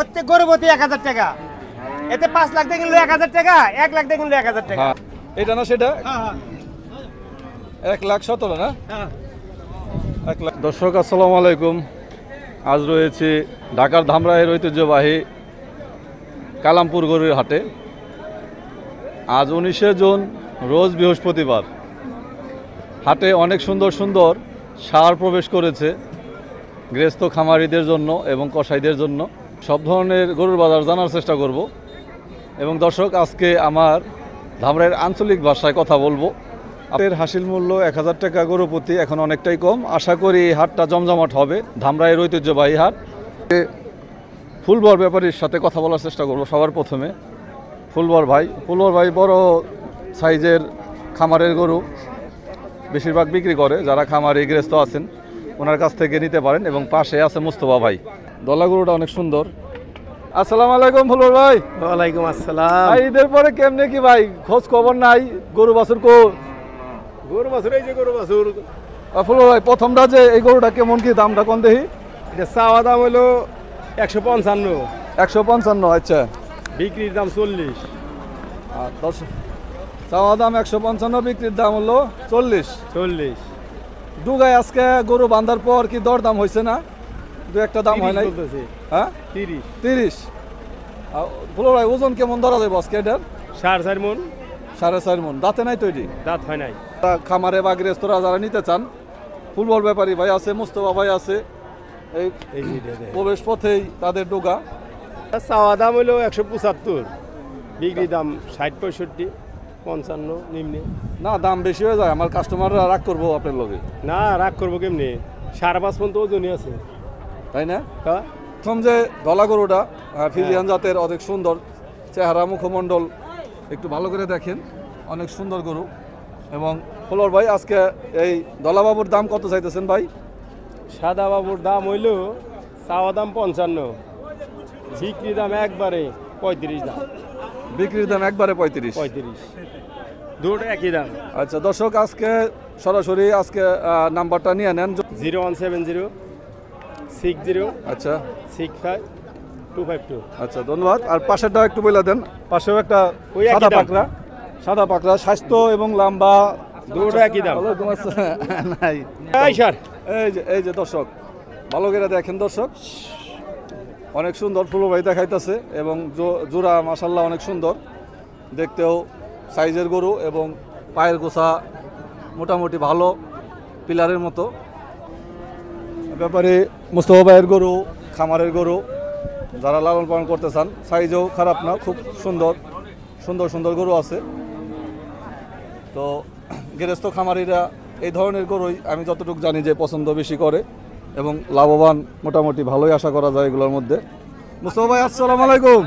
প্রত্যেক গরুপতি 1000 টাকা, এতে 5 লাখ দিয়ে কিনলে 1000 টাকা, 1 লাখ দিয়ে কিনলে 1000 টাকা। এটা না সেটা 1,17,000 না। 1 লাখ। দর্শক আসসালামু আলাইকুম। আজ রয়েছে ঢাকার ধামরাইয়ের ঐতিহ্যবাহী কালামপুর গরুর হাটে। আজ 19শে জুন, রোজ বৃহস্পতিবার। হাটে অনেক সুন্দর সুন্দর ষাঁড় প্রবেশ করেছে গৃহস্থ খামারিদের জন্য এবং কসাইদের জন্য। সব ধরনের গরুর বাজার জানার চেষ্টা করব। এবং দর্শক, আজকে আমার ধামরাইয়ের আঞ্চলিক ভাষায় কথা বলবো। আপনার হাসিল মূল্য 1000 টাকা গরু প্রতি, এখন অনেকটাই কম। আশা করি এই হাটটা জমজমাট হবে। ধামরাইয়ের ঐতিহ্যবাহী হাট। ফুলবর ব্যাপারীর সাথে কথা বলার চেষ্টা করব সবার প্রথমে। ফুলবর ভাই বড় সাইজের খামারের গরু বেশিরভাগ বিক্রি করে। যারা খামারে গৃহস্থ আছেন ওনার কাছ থেকে নিতে পারেন। এবং পাশে আছে মুস্তফা ভাই। দলা গরুটা অনেক সুন্দর। আসসালামু আলাইকুম ফুলবর ভাই। ওয়ালাইকুম আসসালাম। ঈদের পরে কেমনে কি ভাই খোঁজ খবর নাই? গরু বাছুর গরু বাছুর, এই যে গরু বাছুর। ফুলবর ভাই, প্রথমটা যে এই গরুটা কেমন কি দামটা কোন দেখি? এটা চাওয়া দাম হলো 155, 155। আচ্ছা, বিক্রির দাম 40। আর চাওয়া দাম 155, বিক্রির দাম হলো 40। দুগায় আজকে গরু বাঁধার পর কি দর দাম হয়েছে না? দু একটা দাম হয় নাই? হ্যাঁ, 30। ফুলবর ভাই, ওজন কেমন ধরা যাবে আজকে এটার? 4.5 মণ। 4.5 মণ। দাঁতে নাই তৈরি? দাঁত হয় নাই। খামারে বা গৃহস্থরা যারা নিতে চান, ফুলবর ব্যাপারী ভাই আছে, মুস্তফা ভাই আছে। এই প্রবেশ পথেই তাদের ডোগা। চাওয়া দাম হলো 175, বিক্রি দাম 60, 65, 55 নিম্নে। না, দাম বেশি হয়ে যায়, আমার কাস্টমাররা রাগ করবো আপনার লগে। না, রাগ করবো কেমনি? 5.5 মণ তো ওজনই আছে, তাই না? হ্যাঁ। প্রথম যে ধলা গরুটা ফিজিয়ান জাতের, অনেক সুন্দর চেহারা, মুখমণ্ডল একটু ভালো করে দেখেন, অনেক সুন্দর গরু। এবং ফুলবর ভাই, আজকে এই দলাবাবুর দাম কত চাইতেছেন ভাই? সাদা বাবুর দাম হইল চাওয়া দাম 55, বিক্রি দাম একবারে 35 দাম। বিক্রির দাম একবারে 35, দুটো একই দাম। আচ্ছা দর্শক, আজকে সরাসরি আজকে নাম্বারটা নিয়ে নেন। 0170 60 আচ্ছা 65 252। আচ্ছা, ধন্যবাদ। আর পাশেরটা একটু বলে দেন। পাশেও একটা ওই একই সাদা পাকড়া, স্বাস্থ্য এবং লম্বা, দুটো একই দাম। নাই। এই যে দর্শক, ভালো করে দেখেন দর্শক, অনেক সুন্দর ফুলবর ভাই দেখাইতেছে। এবং জোড়া মাশাল্লাহ অনেক সুন্দর দেখতেও, সাইজের গরু এবং পায়ের গোছা মোটামুটি ভালো, পিলারের মতো। ব্যাপারে মুস্তফা ভাইয়ের গরু, খামারের গরু যারা লালন পালন করতে চান, সাইজও খারাপ না, খুব সুন্দর গরু আছে। তো গৃহস্থ খামারিরা এই ধরনের গরুই আমি যতটুকু জানি যে পছন্দ বেশি করে এবং লাভবান মোটামুটি ভালোই আশা করা যায় এগুলোর মধ্যে। মুস্তফা ভাই, আসসালামু আলাইকুম।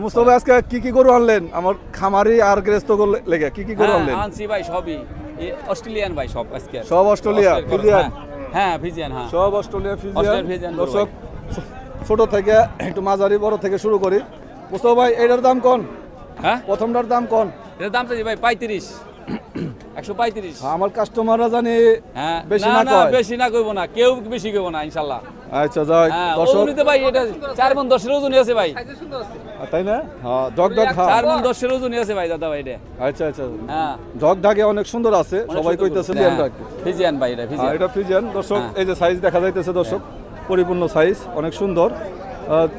মুস্তফা ভাই, আজকে কি কি গরু আনলেন আমার খামারি আর গৃহস্থ লেগে? কি কি গরু আনলেন? আনছি ভাই সবই অস্ট্রেলিয়ান ভাই, সব আজকে সব অস্ট্রেলিয়া ফিজিয়ান। হ্যাঁ ফিজিয়ান, হ্যাঁ সব অস্ট্রেলিয়া ফিজিয়ান। ফিজিয়ান। দর্শক, ছোট থেকে একটু মাঝারি বড় থেকে শুরু করি। মুস্তফা ভাই, এটার দাম কোন? হ্যাঁ, প্রথমটার দাম কোন? এটার দাম চাই ভাই 35, 135। আমার কাস্টমাররা জানি হ্যাঁ, বেশি না কয়। বেশি না কইব না, কেউ বেশি কইব না ইনশাআল্লাহ। আচ্ছা যাই দর্শক, ওজনিতে ভাই এটা 4 মণ 10 এর ওজনই আছে ভাই, তাই না? হ্যাঁ, ডগ 4 মণ 10 এর ওজনই আছে ভাই দাদা ভাই এটা। আচ্ছা, হ্যাঁ, ডগ ঢাকে অনেক সুন্দর আছে, সবাই কইতেছে ফিজিয়ান ভাই, এটা ফিজিয়ান। এটা ফিজিয়ান। দর্শক, এই যে সাইজ দেখা যাইতেছে দর্শক, পরিপূর্ণ সাইজ, অনেক সুন্দর।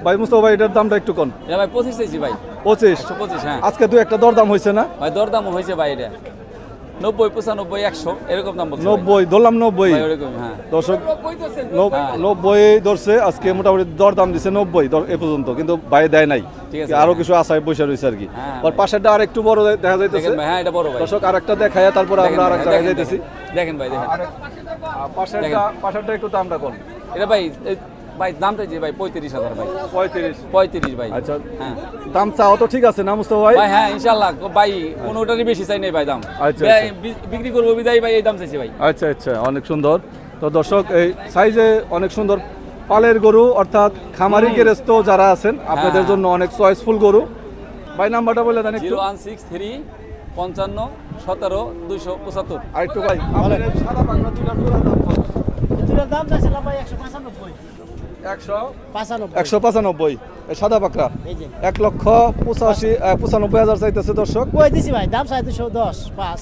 ভাই মুস্তফা ভাই, এটার দামটা একটু কোন? এটা ভাই 25 চাইছি ভাই। 25। হ্যাঁ, আজকে দু একটা দরদাম হয়েছে না ভাই? দরদাম হয়েছে ভাই, এটা 90, 95, 100 এরকম দাম বলছে। 90 ধরলাম, 90 এরকম। হ্যাঁ দর্শক, 90 ধরছে আজকে, মোটামুটি দরদাম দিছে 90 এ পর্যন্ত, কিন্তু ভাই দেয় নাই, আরো কিছু আশায় বসে রয়েছে আর কি। আর পাশেরটা আর একটু বড় দেখা যাইতেছে। হ্যাঁ, এটা বড় ভাই। দর্শক, আরেকটা দেখায় তারপরে আমরা আরেক জায়গায় যাইতেছি। দেখেন ভাই, দেখেন পাশেরটা একটু দামটা কোন? এটা ভাই দাম চাইছি ভাই 35,000 ভাই। 35 ভাই। আচ্ছা, হ্যাঁ, দাম চাও তো ঠিক আছে না মুস্তফা ভাই? হ্যাঁ ইনশাআল্লাহ ভাই, কোনোটারই বেশি চাই নাই ভাই দাম। আচ্ছা, বিক্রি করবো বিদায় ভাই, এই দাম চাইছি ভাই। আচ্ছা, অনেক সুন্দর। তো দর্শক, এই সাইজে অনেক সুন্দর পালের গরু, অর্থাৎ খামারি গৃহস্থ যারা আছেন আপনাদের জন্য অনেক চয়েসফুল গরু। ভাই নাম্বারটা বলে দেন একটু। 0163 55 17 275। আর একটু ভাই, সাদা বাংলা দুইটার জোড়া দাম কত? দাম চাইছিলাম ভাই 195। 195 এই সাদা পাকড়া 1,85,95,000 চাইতেছে দর্শক। কই দিছি ভাই, দাম চাই 210 5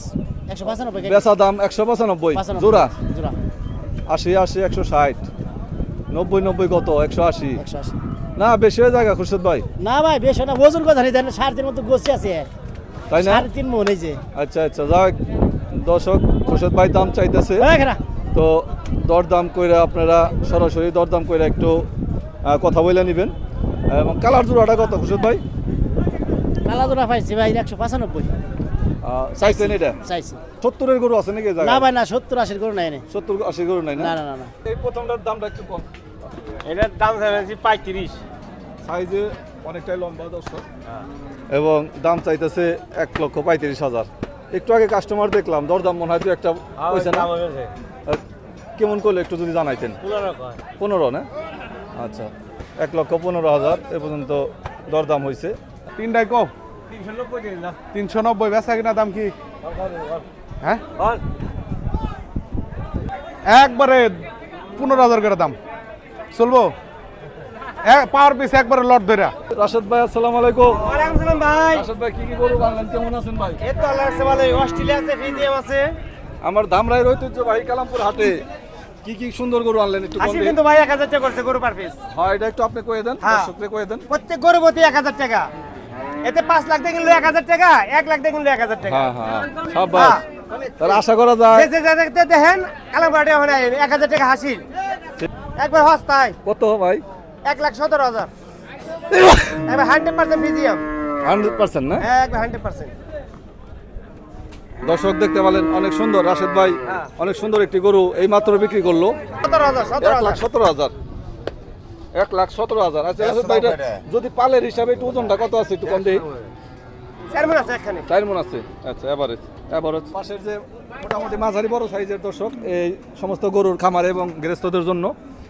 195 বেচা দাম 195 জোড়া। 80 80 160 90 90 কত 180 180 না বেশি হয়ে জায়গা খুরশেদ ভাই। না ভাই বেশ না, ওজন কথা নেই, দেন 3.5 মতো গোছি আছে, তাই না? 3.5 মন এই যে। আচ্ছা আচ্ছা যাক দর্শক খুরশেদ ভাই দাম চাইতেছে, তো দরদাম কইরা আপনারা সরাসরি দরদাম কইরা একটু কথা বলে নেবেন। এবং কালার জোড়াটা কত খুরশেদ ভাই? কালা জোড়া পাইছি ভাই 195 চাইছেন এটা? চাইছি। 70 এর গরু আছে নাকি জায়গা? না ভাই না, 70 80 করে নাই না। 70 80 গরু নাই না? না না না। এই প্রথমটার দামটা একটু কম। এটার দাম চাইছি 35। সাইজে অনেকটাই লম্বা দর্শক এবং দাম চাইতেছে 1,35,000। একটু আগে কাস্টমার দেখলাম দরদাম মনে হয় একটা হয়েছে না? কেমন করলে একটু যদি জানাইতেন। 15 না? আচ্ছা 1,15,000 এ পর্যন্ত দরদাম হয়েছে। তিনটাই কম 390 বেচা কিনা দাম কি? হ্যাঁ একবারে 15,000 করে দাম চলবো, পাওয়ার পিস একবারে লট ধরে। রাশেদ ভাই আসসালামু আলাইকুম। ওয়ালাইকুম সালাম ভাই। রাশেদ ভাই কি কি গরু আনলেন, কেমন আছেন ভাই? এই তো আল্লাহর ভালো, অস্ট্রেলিয়া আছে, ফিজিয়াম আছে। আমার ধামরাইয়ের ঐতিহ্যবাহী কালামপুর হাটে কি কি সুন্দর গরু আনলেন একটু আসি বলবেন? কিন্তু ভাই 1000 টাকা করছে গরু পার পিস। হ্যাঁ এটা একটু আপনি কয়ে দেন, হ্যাঁ। দর্শকদের কয়ে দেন। প্রত্যেক গরু প্রতি 1000 টাকা। এতে 5 লাখ দিয়ে কিনলো 1000 টাকা, 1 লাখ দিয়ে কিনলো 1000 টাকা। হ্যাঁ হ্যাঁ শাবাশ। তাহলে আশা করা যায় যে দেখতে দেখেন কালামবাড়ি ওখানে 1000 টাকা হাসিল একবার হস্তায়। কত ভাই? 1,17,000 এবার 100% ফিজিয়াম। 100% না? হ্যাঁ একবার 100%। দর্শক দেখতে পেলেন অনেক সুন্দর রাশেদ ভাই হ্যাঁ। অনেক সুন্দর একটি গরু এই মাত্র বিক্রি করলো 17,000 1,17,000। 1,17,000। আচ্ছা রাশেদ ভাই এটা যদি পালের হিসাবে একটু ওজনটা কত আছে একটু কম দেই। 4 মণ আছে এখানে। 4 মণ আছে। আচ্ছা এভারেজ পাশের যে মোটামুটি মাঝারি বড় সাইজের দর্শক এই সমস্ত গরুর খামার এবং গৃহস্থদের জন্য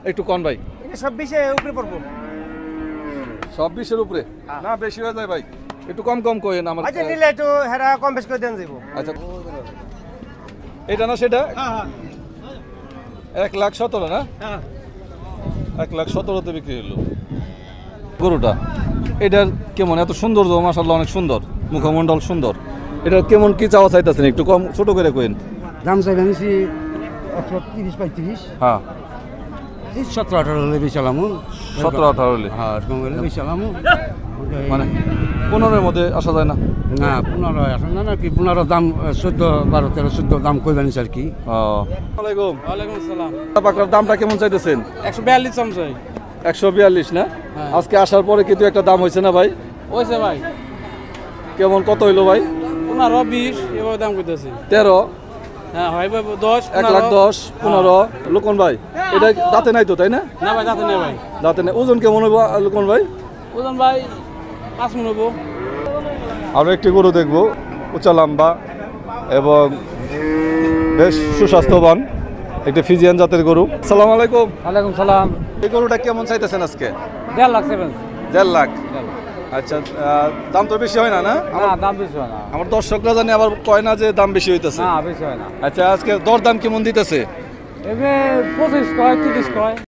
একটু কম ভাই। এটা সব 20 এর উপরে পড়বো। সব 20 এর উপরে না বেশি হয়ে যায় ভাই, একটু কম কম কইেন আমার। আচ্ছা নিলে একটু হেরা কম বেশ করে দেন যাবো। আচ্ছা এটা না সেটা? 1,17,000 না? 1,17,000 তে বিক্রি হলো গরুটা। এটার কেমন এত সুন্দর, মাশাআল্লাহ অনেক সুন্দর, মুখমণ্ডল সুন্দর। এটা কেমন কি চাওয়া চাইতেছেন একটু কম ছোট করে কইেন। দাম চাইবেন 130-35। হ্যাঁ 17-18 হলে বেচালাম। 17-18 হলে হ্যাঁ এরকম হলে বেচালাম। মানে 15-এর মধ্যে আসা যায় না? না 15 আসেন না নাকি 15 দাম 14 12 13 14 দাম কইবেন আর কি। ওয়ালাইকুম ওয়ালাইকুম আসসালাম। পাকড়ার দামটা কেমন চাইতেছেন? 142 চামচাই 142 না? আজকে আসার পরে কিন্তু একটা দাম হয়েছে না ভাই? ওইছে ভাই কেমন কত হইলো ভাই? 15 20 এভাবে দাম কইতাছি। 13 হ্যাঁ হয় ভাই 10 1,10,000 15 লোকন ভাই এটা দাঁতে নাই তো তাই না? না ভাই দাঁতে নেই ভাই। দাঁতে নেই। ওজন কেমন হইব লোকন ভাই? ওজন ভাই 5 মণ হবো। আরও একটি গরু দেখবো উঁচা লম্বা এবং বেশ সুস্বাস্থ্যবান একটি ফিজিয়ান জাতের গরু। আসসালামু আলাইকুম। ওয়ালাইকুম সালাম। এই গরুটা কেমন চাইতেছেন আজকে? 1.5 লাখ সেভেন। 1.5 লাখ। আচ্ছা দাম তো বেশি হয় না? না না দাম বেশি হয় না। আমার দর্শকরা জানি আবার কয় না যে দাম বেশি হইতেছে। না বেশি হয় না। আচ্ছা আজকে দরদাম কেমন দিতেছে? এমনি 25 কয় 30 কয়।